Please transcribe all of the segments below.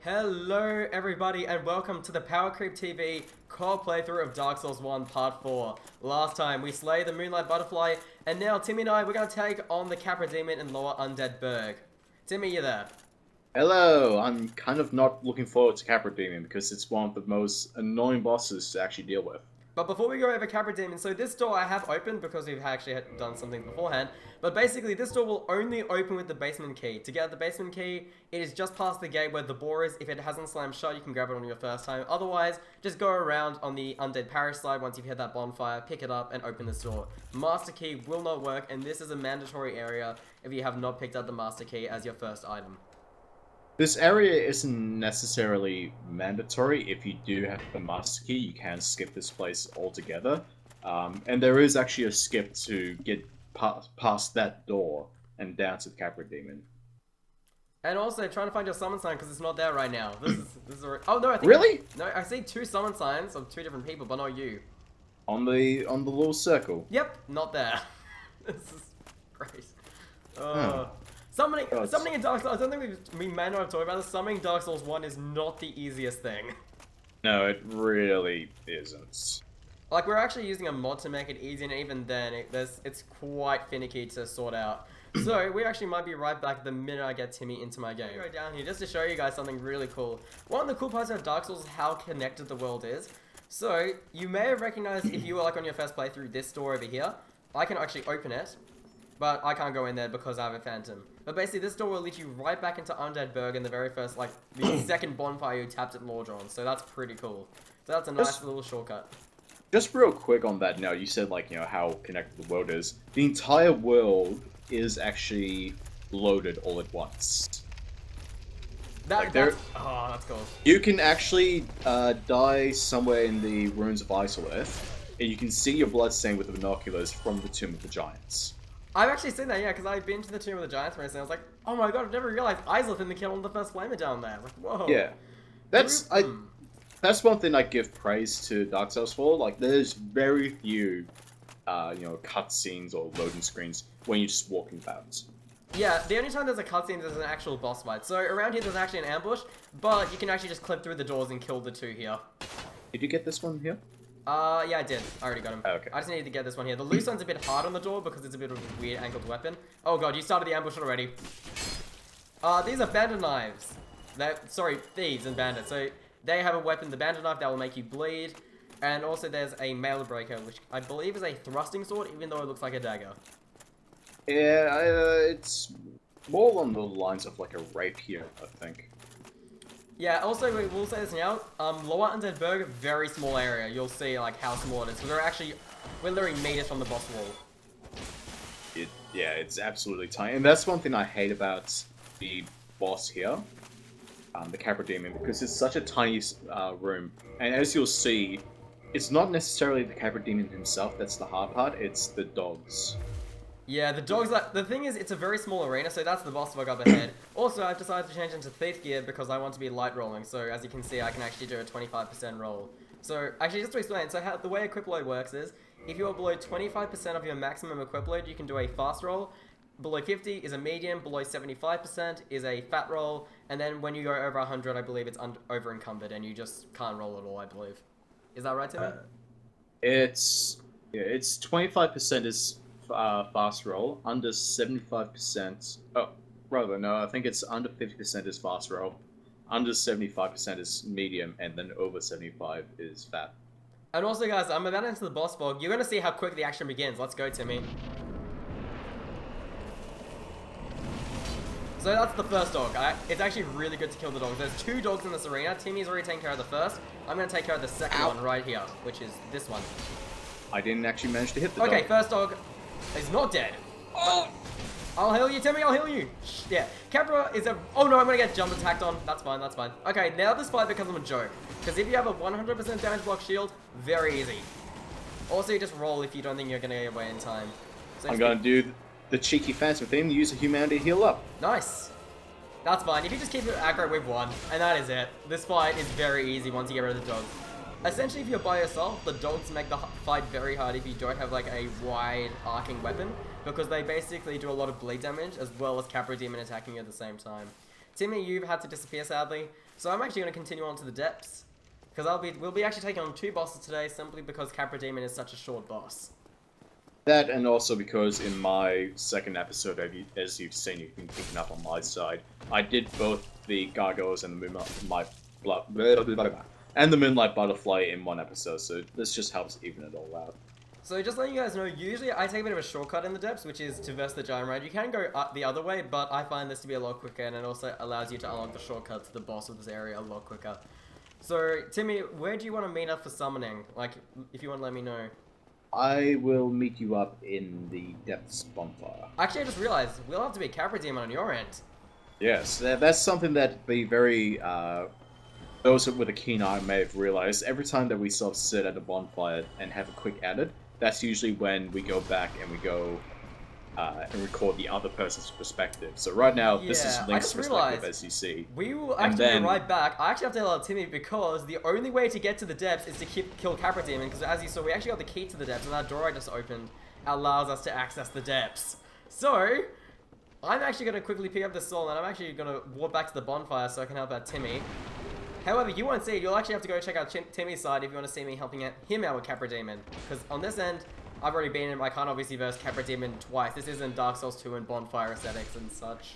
Hello everybody and welcome to the Power Creep TV co-op playthrough of Dark Souls 1 Part 4. Last time we slayed the Moonlight Butterfly and now Timmy and I we're going to take on the Capra Demon in Lower Undeadburg. Timmy, you there? Hello, I'm kind of not looking forward to Capra Demon because it's one of the most annoying bosses to actually deal with. But before we go over Capra Demon, so this door I have opened because we've actually done something beforehand. But basically, this door will only open with the basement key. To get the basement key, it is just past the gate where the boar is. If it hasn't slammed shut, you can grab it on your first time. Otherwise, just go around on the Undead Parish side once you've hit that bonfire, pick it up, and open this door. Master key will not work, and this is a mandatory area if you have not picked up the Master key as your first item. This area isn't necessarily mandatory. If you do have the Master Key, you can skip this place altogether. And there is actually a skip to get past that door and down to the Capra Demon. And also, trying to find your summon sign because it's not there right now. This is oh no, I think Really? No, I see two summon signs of two different people, but not you. On the little circle. Yep, not there. This is great. Oh. Summoning in Dark Souls, I don't think we may not have talked about this. Summoning Dark Souls 1 is not the easiest thing. No, it really isn't. Like, we're actually using a mod to make it easy, and even then, it's quite finicky to sort out. So, we actually might be right back the minute I get Timmy into my game. Go down here just to show you guys something really cool. One of the cool parts of Dark Souls is how connected the world is. So, you may have recognized, if you were like on your first playthrough, this door over here. I can actually open it. But I can't go in there because I have a phantom. But basically, this door will lead you right back into Undeadburg in the very first, like, the second bonfire you tapped at Lordron. So that's pretty cool. So that's a nice little shortcut. Just real quick on that note, you said, like, you know, how connected the world is. The entire world is actually loaded all at once. That's cool. You can actually die somewhere in the ruins of Isolith, and you can see your bloodstain with the binoculars from the Tomb of the Giants. I've actually seen that, yeah, because I've been to the Tomb of the Giants recently. I was like, oh my god, I've never realized Isolith in the kill on the first flamer down there. Like, whoa. Yeah. That's one thing I give praise to Dark Souls for. Like, there's very few, cutscenes or loading screens when you're just walking about. Yeah, the only time there's a cutscene is an actual boss fight. So around here there's actually an ambush, but you can actually just clip through the doors and kill the two here. Did you get this one here? Yeah, I did. I already got him. Oh, okay. I just needed to get this one here. The loose one's a bit hard on the door because it's a bit of a weird angled weapon. Oh god, you started the ambush already. These are bandit knives. Sorry, thieves and bandits. So they have a weapon, the bandit knife, that will make you bleed. And also there's a mail breaker, which I believe is a thrusting sword, even though it looks like a dagger. Yeah, it's more along the lines of like a rapier, I think. Yeah, also, we will say this now, Lower Undeadburg, very small area. You'll see, like, how small it is. We're literally meters from the boss wall. Yeah, it's absolutely tiny. And that's one thing I hate about the boss here, the Capra Demon, because it's such a tiny room. And as you'll see, it's not necessarily the Capra Demon himself that's the hard part, it's the dogs. Yeah, the dogs, the thing is, it's a very small arena, so that's the boss bug up ahead. Also, I've decided to change into thief gear because I want to be light rolling, so as you can see, I can actually do a 25% roll. So, actually, just to explain, so the way equip load works is, if you are below 25% of your maximum equip load, you can do a fast roll. Below 50 is a medium, below 75% is a fat roll, and then when you go over 100, I believe it's over encumbered, and you just can't roll at all, I believe. Is that right, Timmy? It's 25% is fast roll, under 75%, I think it's under 50% is fast roll, under 75% is medium, and then over 75 is fat. And also, guys, I'm about to enter the boss fog. You're going to see how quick the action begins. Let's go, Timmy. So that's the first dog. It's actually really good to kill the dogs. There's two dogs in this arena. Timmy's already taken care of the first. I'm going to take care of the second one right here, which is this one. I didn't actually manage to hit the dog. Okay, first dog is not dead. Oh! I'll heal you, Timmy, I'll heal you. Yeah, Capra is a... Oh no, I'm gonna get jump attacked on. That's fine, that's fine. Okay, now this fight becomes a joke. Because if you have a 100% damage block shield, very easy. Also, you just roll if you don't think you're gonna get away in time. So I'm gonna do the cheeky phantom thing, use a humanity to heal up. Nice. That's fine. If you just keep it aggro, we've won. And that is it. This fight is very easy once you get rid of the dogs. Essentially, if you're by yourself, the dogs make the fight very hard if you don't have like a wide arcing weapon, because they basically do a lot of bleed damage as well as Capra Demon attacking you at the same time. Timmy, you've had to disappear sadly, so I'm actually going to continue on to the depths. Because we'll be actually taking on 2 bosses today, simply because Capra Demon is such a short boss. That, and also because in my second episode, as you've seen, you've been picking up on my side, I did both the Gargoyles and the Moonlight Butterfly in one episode, so this just helps even it all out. So just letting you guys know, usually I take a bit of a shortcut in the depths, which is to verse the Giant Rat. You can go up the other way, but I find this to be a lot quicker, and it also allows you to unlock the shortcut to the boss of this area a lot quicker. So, Timmy, where do you want to meet up for summoning? Like, if you want to let me know. I will meet you up in the Depths bonfire. Actually, I just realized, we'll have to be a Capra Demon on your end. Yes, that's something that the very, those with a keen eye may have realized. Every time that we sort of sit at a bonfire and have a quick edit, that's usually when we go back and we go and record the other person's perspective. So right now, this is Link's perspective, as you see. We will actually be right back. I actually have to tell Timmy because the only way to get to the depths is to kill Capra Demon, because as you saw, we actually got the key to the depths, and that door I just opened allows us to access the depths. So, I'm actually going to quickly pick up the soul, and I'm actually going to walk back to the bonfire so I can help out Timmy. However, you won't see it. You'll actually have to go check out Timmy's side if you want to see me helping him out with Capra Demon. Because on this end, I've already been in. I can't obviously verse Capra Demon twice. This isn't Dark Souls 2 and bonfire aesthetics and such.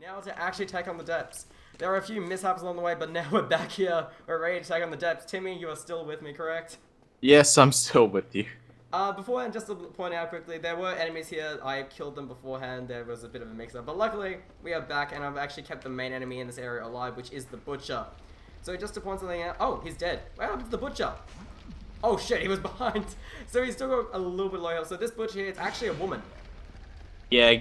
Now to actually take on the depths. There are a few mishaps along the way, but now we're back here. We're ready to take on the depths. Timmy, you are still with me, correct? Yes, I'm still with you. Beforehand, just to point out quickly, there were enemies here. I killed them beforehand. There was a bit of a mix-up. But luckily, we are back, and I've actually kept the main enemy in this area alive, which is the Butcher. So just to point something out... Oh, he's dead. What happened to the Butcher? Oh shit, he was behind. So he's still got a little bit low health. So this Butcher here, it's actually a woman. Yeah,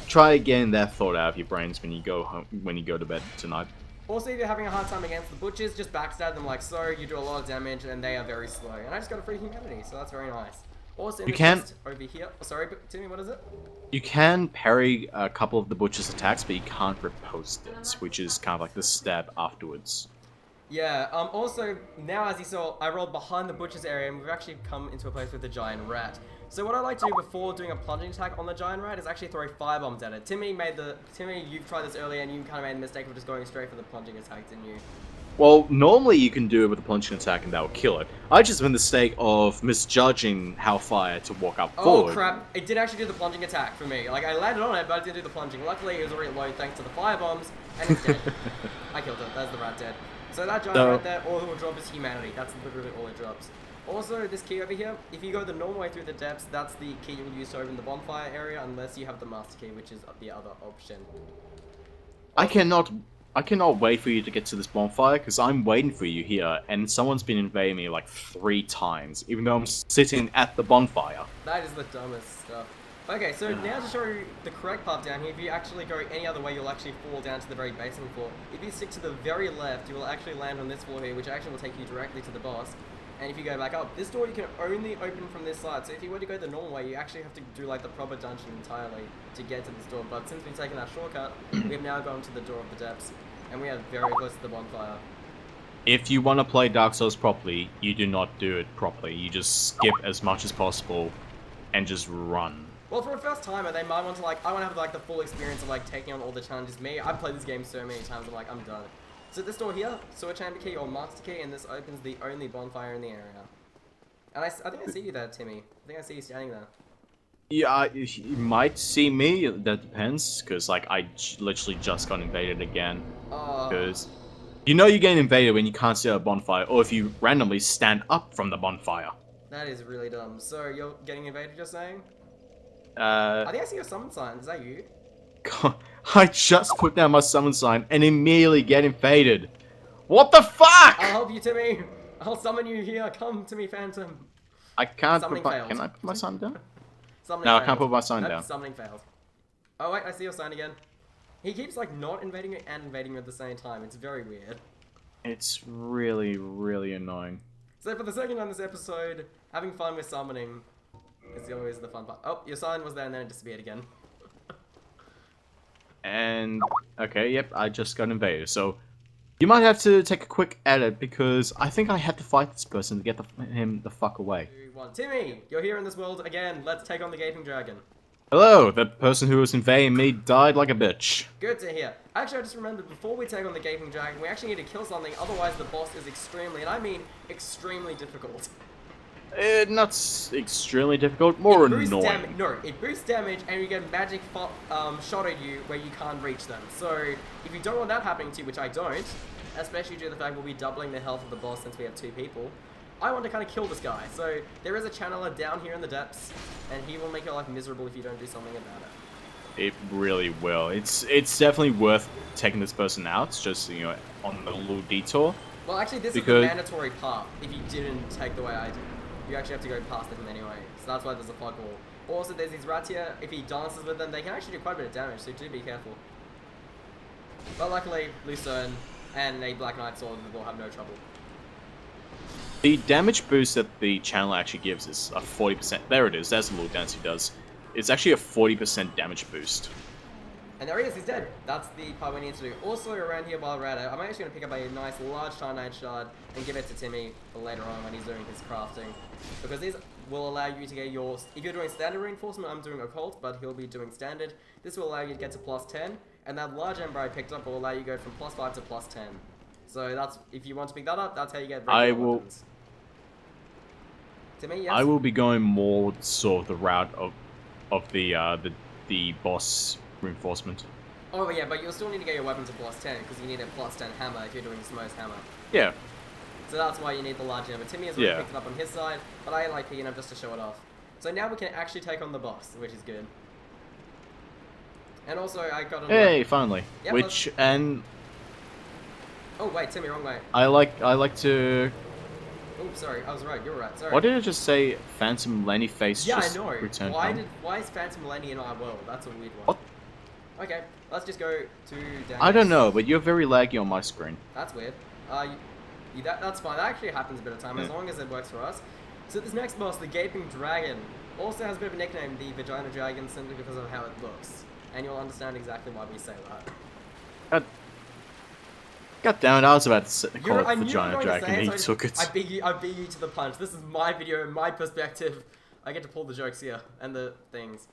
try getting that thought out of your brains when you go home, when you go to bed tonight. Also, if you're having a hard time against the Butchers, just backstab them like so. You do a lot of damage, and they are very slow. And I just got a free humanity, so that's very nice. Also, in the chest over here... Oh, sorry, Timmy, what is it? You can parry a couple of the Butcher's attacks, but you can't riposte it, which is kind of like the stab afterwards. Yeah, also, now as you saw, I rolled behind the Butcher's area, and we've actually come into a place with the Giant Rat. So what I like to do before doing a plunging attack on the Giant Rat is actually throw firebombs at it. Timmy, you've tried this earlier, and you kind of made the mistake of just going straight for the plunging attack, didn't you? Well, normally you can do it with a plunging attack and that will kill it. I just made the mistake of misjudging how far to walk up forward. Oh crap, it did actually do the plunging attack for me. Like, I landed on it, but I didn't do the plunging. Luckily, it was already low thanks to the firebombs, and it's dead. I killed it, that's the rat dead. So that Giant Rat there, all it will drop is humanity. That's literally all it drops. Also, this key over here, if you go the normal way through the depths, that's the key you'll use to open the bonfire area, unless you have the master key, which is the other option. I cannot wait for you to get to this bonfire, because I'm waiting for you here, and someone's been invading me like 3 times, even though I'm sitting at the bonfire. That is the dumbest stuff. Okay, so now to show you the correct path down here, if you actually go any other way, you'll actually fall down to the very basement floor. If you stick to the very left, you will actually land on this floor here, which actually will take you directly to the boss. And if you go back up, this door you can only open from this side. So if you were to go the normal way, you actually have to do like the proper dungeon entirely to get to this door. But since we've taken that shortcut, we've now gone to the door of the depths. And we are very close to the bonfire. If you want to play Dark Souls properly, you do not do it properly. You just skip as much as possible and just run. Well, for a first timer, they might want to I want to have the full experience of taking on all the challenges. I've played this game so many times, I'm done. So this door here, sword chamber key or master key, and this opens the only bonfire in the area. And I think I see you there, Timmy. I think I see you standing there. Yeah, you might see me, that depends, because I literally just got invaded again. Because you know you get invaded when you can't see a bonfire, or if you randomly stand up from the bonfire. That is really dumb. So you're getting invaded, you're saying? I think I see your summon sign. Is that you? God, I just put down my summon sign and immediately get invaded. What the fuck? I'll help you, Timmy. I'll summon you here. Come to me, Phantom. I can't put my... Can I put my sign down? Summoning no, failed. I can't put my sign down. Summoning failed. Oh wait, I see your sign again. He keeps not invading you and invading you at the same time. It's very weird. It's really, really annoying. So for the second time this episode, having fun with summoning is always the fun part. Oh, your sign was there and then it disappeared again. And, okay, yep, I just got invaded. So, you might have to take a quick edit because I think I have to fight this person to get him the fuck away. 2, 1. Timmy, you're here in this world again. Let's take on the Gaping Dragon. Hello, the person who was invading me died like a bitch. Good to hear. Actually, I just remembered, before we take on the Gaping Dragon, we actually need to kill something, otherwise the boss is extremely, and I mean extremely difficult. Not extremely difficult, more annoying. No, it boosts damage and you get magic shot at you where you can't reach them. So, if you don't want that happening to you, which I don't, especially due to the fact we'll be doubling the health of the boss since we have 2 people, I want to kind of kill this guy. So, there is a channeler down here in the depths, and he will make your life miserable if you don't do something about it. It really will. It's definitely worth taking this person out, just, you know, on the little detour. Well, actually, this is the mandatory path if you didn't take the way I did. You actually have to go past him anyway, so that's why there's a fog wall. Also, there's these rats here. If he dances with them, they can actually do quite a bit of damage, so do be careful. But luckily, Lucerne and a Black Knight Sword will have no trouble. The damage boost that the channel actually gives is a 40%. There it is. That's a little dance he does. It's actually a 40% damage boost. And there he is. He's dead. That's the part we need to do. Also, around here while we're at it, I'm actually going to pick up a nice large Titanite shard and give it to Timmy for later on when he's doing his crafting. Because these will allow you to get your... If you're doing standard reinforcement, I'm doing occult, but he'll be doing standard. This will allow you to get to +10. And that large ember I picked up will allow you to go from +5 to +10. So that's... If you want to pick that up, that's how you get regular weapons. Timmy, yes? I will be going more sort of the route of the boss reinforcement. Oh yeah, but you'll still need to get your weapon to +10 because you need a +10 hammer if you're doing Smo's hammer. Yeah. So that's why you need the large hammer. Timmy has already picked it up on his side, but I like picking it up just to show it off. So now we can actually take on the boss, which is good. And also I got Hey, finally. Yep, which and oh wait, Timmy, wrong way. I like to. Oh, sorry, I was right. You're right. Sorry. What did I just say? Phantom Lenny face. Yeah, just I know. Returned Why is Phantom Lenny in our world? That's a weird one. What? Okay, let's just go to. I don't know, but you're very laggy on my screen. That's weird. That's fine. That actually happens a bit of time as long as it works for us. So this next boss, the Gaping Dragon, also has a bit of a nickname, the Vagina Dragon, simply because of how it looks, and you'll understand exactly why we say that. God damn it! I was about to call it Vagina Dragon, and he so took it. I beat you to the punch. This is my video, my perspective. I get to pull the jokes here and the things.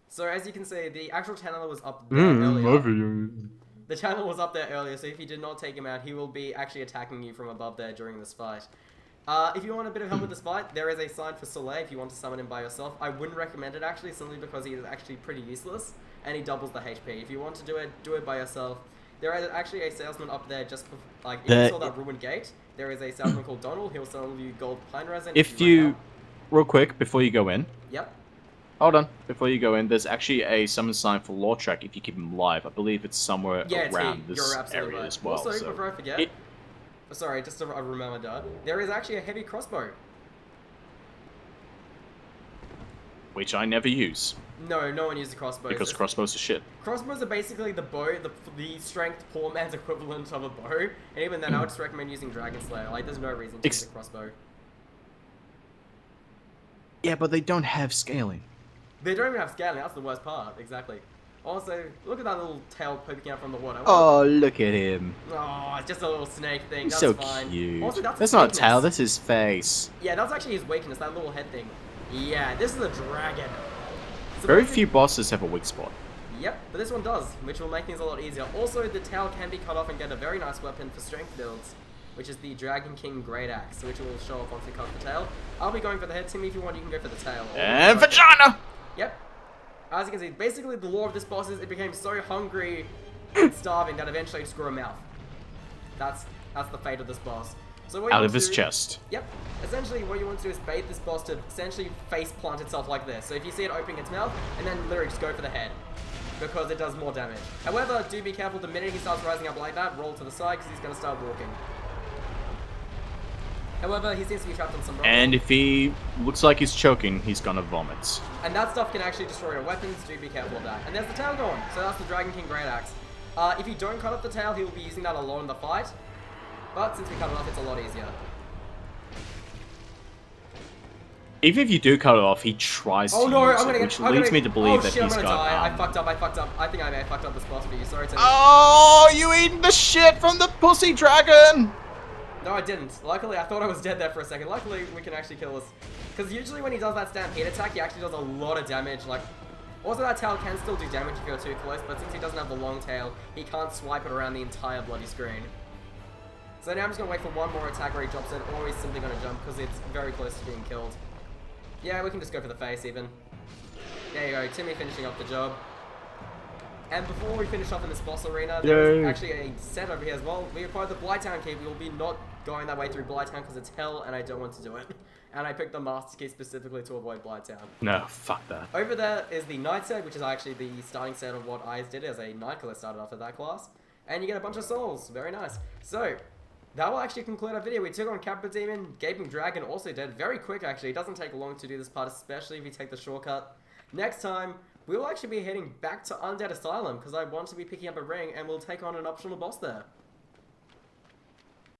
So as you can see, the actual channeler was up there earlier. The channel was up there earlier, so if you did not take him out, he will be actually attacking you from above there during this fight. If you want a bit of help with this fight, there is a sign for Soleil if you want to summon him by yourself. I wouldn't recommend it actually, simply because he is actually pretty useless, and he doubles the HP. If you want to do it by yourself. There is actually a salesman up there just like, if you saw that ruined gate, there is a salesman called Donald. He'll sell you gold pine resin. If you real quick, before you go in. Yep. Hold on. Before you go in, there's actually a summon sign for Lawtrack if you keep him live. I believe it's somewhere around this area as well. Also, before I forget, sorry, just a reminder, there is actually a heavy crossbow. Which I never use. No, no one uses crossbows. Because crossbows are shit. Crossbows are basically the bow, the strength poor man's equivalent of a bow. And even then, I would just recommend using Dragon Slayer. Like, there's no reason to use a crossbow. Yeah, but they don't have scaling. They don't even have scaling, that's the worst part, exactly. Also, look at that little tail poking out from the water. Oh, look at him. Oh, it's just a little snake thing, He's that's so fine. cute. Also, that's not a tail, that's his face. Yeah, that's actually his weakness, that little head thing. Yeah, this is a dragon. So very few bosses have a weak spot. Yep, but this one does, which will make things a lot easier. Also, the tail can be cut off and get a very nice weapon for strength builds, which is the Dragon King Great Axe, which will show off once we cut the tail. I'll be going for the head. Timmy, if you want, you can go for the tail. And vagina! Yep. As you can see, basically the lore of this boss is it became so hungry and starving that eventually it just grew a mouth. That's the fate of this boss. So what out of his chest. Yep. Essentially, what you want to do is bait this boss to essentially face plant itself like this. So if you see it opening its mouth, and then literally just go for the head, because it does more damage. However, do be careful. The minute he starts rising up like that, roll to the side because he's going to start walking. However, he seems to be trapped on some rock. And if he looks like he's choking, he's gonna vomit. And that stuff can actually destroy your weapons, do be careful of that. And there's the tail gone, so that's the Dragon King Great Axe. If you don't cut off the tail, he will be using that a lot in the fight. But since we cut it off, it's a lot easier. Even if you do cut it off, he tries to use it, which leads me to believe that he's got... I fucked up. I think I may have fucked up this boss for you, sorry to... Oh, you eating the shit from the pussy dragon! No, I didn't. Luckily, I thought I was dead there for a second. Luckily, we can actually kill this. Because usually when he does that stampede attack, he actually does a lot of damage, like Also, that tail can still do damage if you're too close, but since he doesn't have the long tail, he can't swipe it around the entire bloody screen. So now I'm just going to wait for one more attack where he drops it, or he's simply going to jump because it's very close to being killed. Yeah, we can just go for the face even. There you go, Timmy finishing off the job. And before we finish off in this boss arena, there's actually a set over here as well. We acquired the Blighttown key. We will be not going that way through Blighttown because it's hell and I don't want to do it. And I picked the Master Key specifically to avoid Blighttown. No, fuck that. Over there is the Knight set, which is actually the starting set of what I did as a Knight because I started off at that class. And you get a bunch of souls. Very nice. So, that will actually conclude our video. We took on Capra Demon, Gaping Dragon also dead. Very quick actually. It doesn't take long to do this part, especially if you take the shortcut. Next time, we will actually be heading back to Undead Asylum because I want to be picking up a ring and we'll take on an optional boss there.